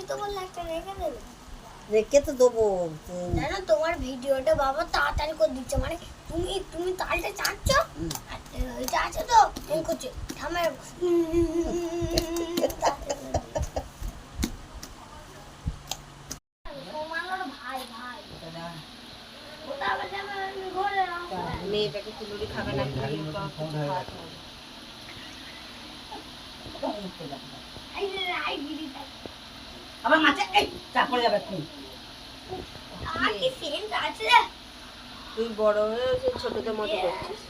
তুমি তো বললে একটা রেখে দেবে। রেখে তো দেবো। জানো তোমার ভিডিওটা বাবা তাড়াতাড়ি করে দিচ্ছে, মানে তুমি তুমি তালটা চাচ্ছ আর এটা আছে তো এই করছে থামে ভাই ভাই ওটা আবার যাবে ঘরে মেয়েটাকে ফুলুরি খাবে না, আবার মাছে এই চাপ পড়ে যাবে তুমি। আর কি সেন্ট আছে তুই বড় হয়ে ছোটদের মতো করছিস।